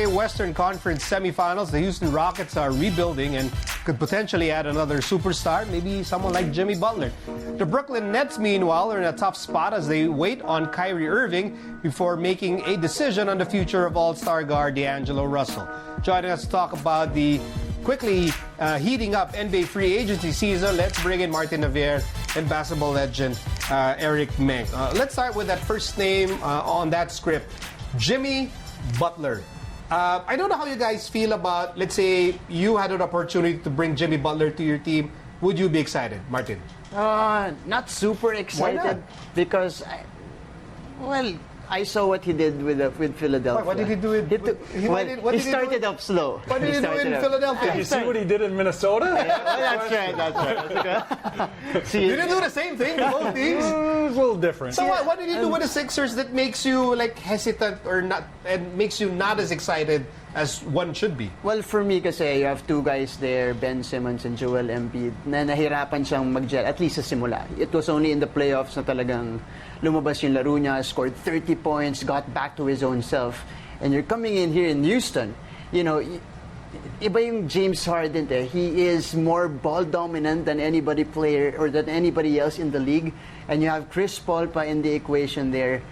NBA Western Conference semifinals, the Houston Rockets are rebuilding and could potentially add another superstar, maybe someone like Jimmy Butler. The Brooklyn Nets, meanwhile, are in a tough spot as they wait on Kyrie Irving before making a decision on the future of All-Star guard D'Angelo Russell. Joining us to talk about the quickly heating up NBA free agency season, let's bring in Martin Navier and basketball legend Eric Meng. Let's start with that first name on that script, Jimmy Butler. I don't know how you guys feel about, let's say, you had an opportunity to bring Jimmy Butler to your team. Would you be excited, Martin? Not super excited. Why not? Because, I saw what he did with Philadelphia. What did he do? He started off slow. What did he do in Philadelphia? Did you see what he did in Minnesota? That's right. See, Did he do the same thing to both teams? It's a little different. So what did he do with the Sixers that makes you like hesitant or not, and makes you not as excited as one should be? Well, for me kasi, you have two guys there, Ben Simmons and Joel Embiid, na nahirapan siyang mag-gel, at least sa simula. It was only in the playoffs na talagang lumabas yung laro niya, scored 30 points, got back to his own self. And you're coming in here in Houston, you know, iba yung James Harden eh. He is more ball dominant than anybody player or than anybody else in the league. And you have Chris Paul pa in the equation there.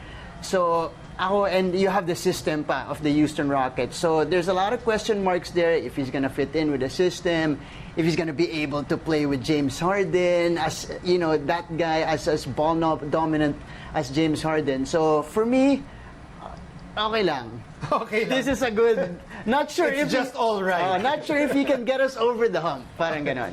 So, and you have the system pa of the Houston Rockets. So there's a lot of question marks there if he's going to fit in with the system, if he's going to be able to play with James Harden, as you know, that guy as ball dominant as James Harden. So for me, okay lang. Okay, this is a good. Not sure it's if just all right. Not sure if he can get us over the hump. Parang ganon.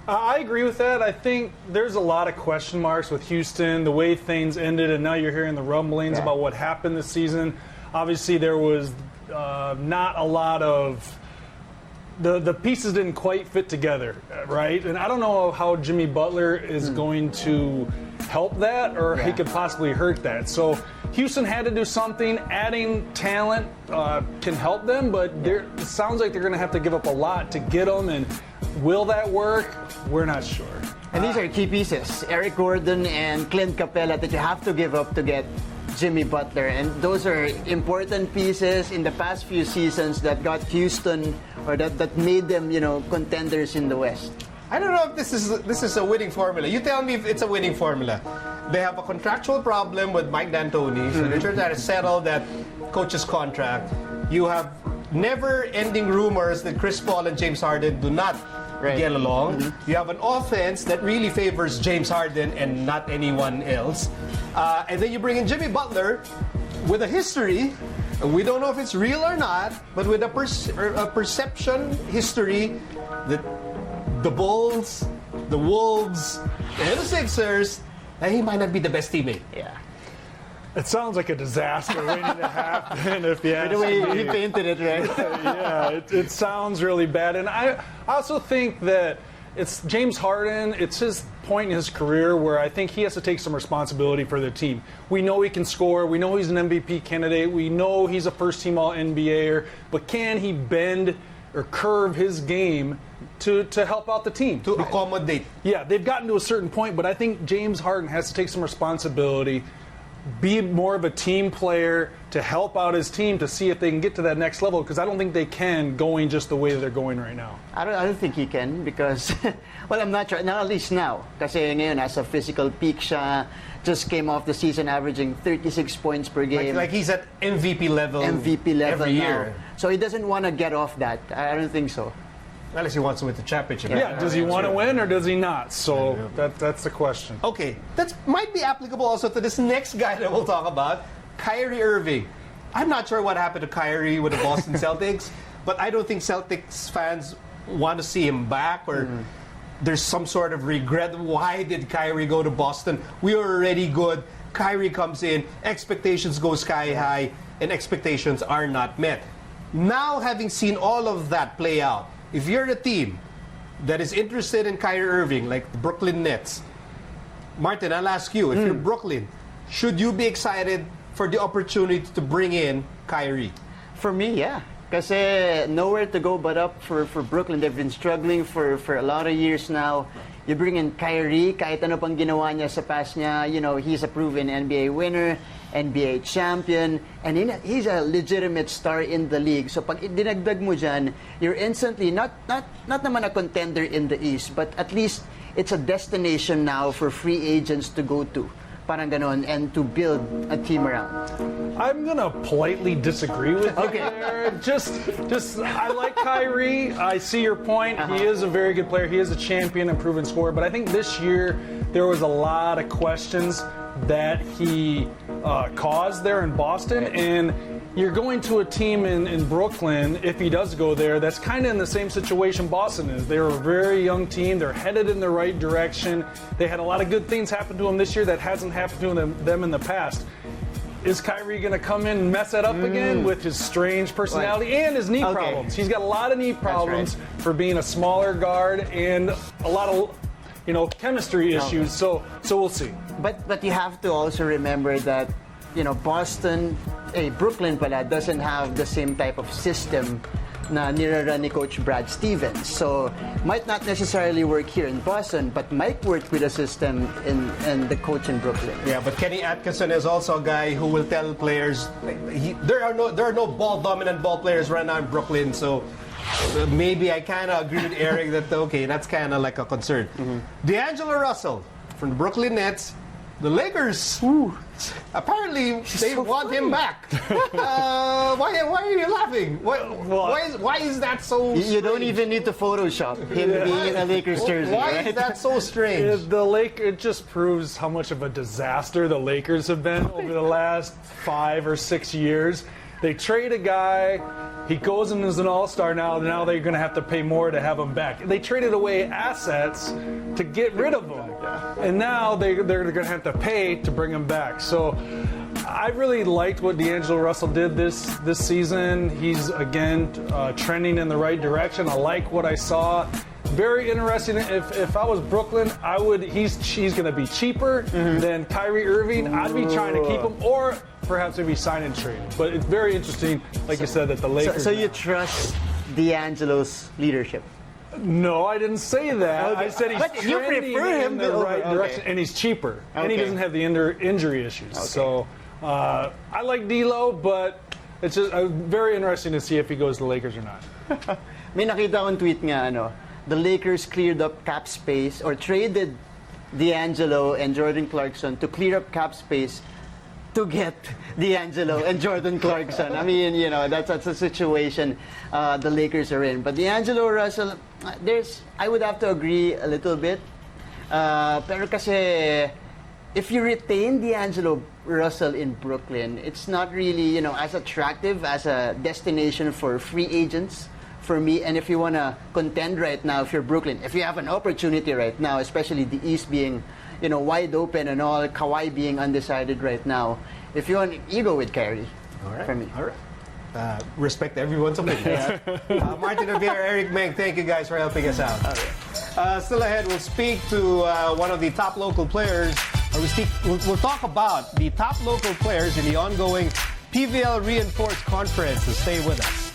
I agree with that. I think there's a lot of question marks with Houston, the way things ended, and now you're hearing the rumblings about what happened this season. Obviously, there was not a lot of... The pieces didn't quite fit together, right? And I don't know how Jimmy Butler is going to help that, or he could possibly hurt that. So Houston had to do something. Adding talent can help them, but it sounds like they're going to have to give up a lot to get them, and will that work? We're not sure. And these are key pieces, Eric Gordon and Clint Capella, that you have to give up to get Jimmy Butler. And those are important pieces in the past few seasons that got Houston, or that made them, you know, contenders in the West. I don't know if this is a winning formula. You tell me if it's a winning formula. They have a contractual problem with Mike D'Antoni, so they're trying to settle that coach's contract. You have never-ending rumors that Chris Paul and James Harden do not get along. You have an offense that really favors James Harden and not anyone else. And then you bring in Jimmy Butler with a history. We don't know if it's real or not, but with a perception history that the Bulls, the Wolves, and the Sixers, he might not be the best teammate. Yeah. It sounds like a disaster waiting to happen if you ask The way me. he painted it, right? Yeah, it sounds really bad. And I also think that it's James Harden, it's his point in his career where I think he has to take some responsibility for the team. We know he can score. We know he's an MVP candidate. We know he's a first-team All-NBAer. But can he bend or curve his game to help out the team? To accommodate. Yeah, they've gotten to a certain point, but I think James Harden has to take some responsibility, be more of a team player to help out his team to see if they can get to that next level, because I don't think they can going just the way that they're going right now. I don't think he can because, well, I'm not sure. Not at least now. Kasi ngayon, as a physical peak siya, just came off the season averaging 36 points per game. Like he's at MVP level MVP level every now. year. So he doesn't want to get off that. I don't think so. Unless he wants to win the championship. Yeah, does he want to win or does he not? So that's the question. Okay, that might be applicable also to this next guy that we'll talk about, Kyrie Irving. I'm not sure what happened to Kyrie with the Boston Celtics, but I don't think Celtics fans want to see him back, or there's some sort of regret. Why did Kyrie go to Boston? We were already good. Kyrie comes in, expectations go sky high, and expectations are not met. Now, having seen all of that play out, if you're a team that is interested in Kyrie Irving, like the Brooklyn Nets, Martin, I'll ask you, if you're Brooklyn, should you be excited for the opportunity to bring in Kyrie? For me, yeah. Kasi nowhere to go but up for Brooklyn. They've been struggling for a lot of years now. You bring in Kyrie, kahit ano pang ginawa niya sa past niya, he's a proven NBA winner, NBA champion, and he's a legitimate star in the league. So pag dinagdag mo dyan, you're instantly not naman a contender in the East, but at least it's a destination now for free agents to go to. Parang ganon, and to build a team around. I'm gonna politely disagree with you. Okay. There. Just I like Kyrie. I see your point. He is a very good player. He is a champion and proven scorer. But I think this year there was a lot of questions that he caused there in Boston, and you're going to a team in Brooklyn, if he does go there, that's kind of in the same situation Boston is. They're a very young team. They're headed in the right direction. They had a lot of good things happen to them this year that hasn't happened to them in the past. Is Kyrie going to come in and mess that up again with his strange personality and his knee problems? He's got a lot of knee problems for being a smaller guard and a lot of chemistry issues. So we'll see. But you have to also remember that Brooklyn pala doesn't have the same type of system na nirarun ni Coach Brad Stevens. So, might not necessarily work here in Boston, but might work with a system in the coach in Brooklyn. Yeah, but Kenny Atkinson is also a guy who will tell players there are no ball-dominant ball players right now in Brooklyn, so maybe I kind of agree with Eric that, that's kind of like a concern. D'Angelo Russell from the Brooklyn Nets. The Lakers, apparently they want him back. Why are you laughing? Why is that so strange? You don't even need to Photoshop him being in a Lakers jersey. Why is that so strange? It just proves how much of a disaster the Lakers have been over the last 5 or 6 years. They trade a guy, he goes in as an all-star now they're going to have to pay more to have him back. They traded away assets to get rid of him. And now they're going to have to pay to bring him back. So I really liked what D'Angelo Russell did this season. He's, again, trending in the right direction. I like what I saw. Very interesting. If I was Brooklyn, he's going to be cheaper than Kyrie Irving. I'd be trying to keep him, or perhaps maybe sign and trade. But it's very interesting, like you said, that the Lakers. So you trust D'Angelo's leadership? No, I didn't say that. Okay. I said he's trending in the right direction, and he's cheaper, and he doesn't have the injury issues. Okay. So I like D'Lo, but it's just very interesting to see if he goes to the Lakers or not. May nakita akong tweet nga, the Lakers cleared up cap space or traded D'Angelo and Jordan Clarkson to clear up cap space to get D'Angelo and Jordan Clarkson. I mean, that's a situation the Lakers are in. But D'Angelo Russell, I would have to agree a little bit. Pero kasi, if you retain D'Angelo Russell in Brooklyn, it's not really, as attractive as a destination for free agents for me. And if you want to contend right now, if you're Brooklyn, if you have an opportunity right now, especially the East being wide open and all, Kawhi being undecided right now. If you want, you go with Kyrie. All right. For me. All right. Respect everyone's opinion. Martin Rivera, Eric Meng, thank you guys for helping us out. Right. Still ahead, we'll speak to one of the top local players. We'll talk about the top local players in the ongoing PVL Reinforced Conference. So stay with us.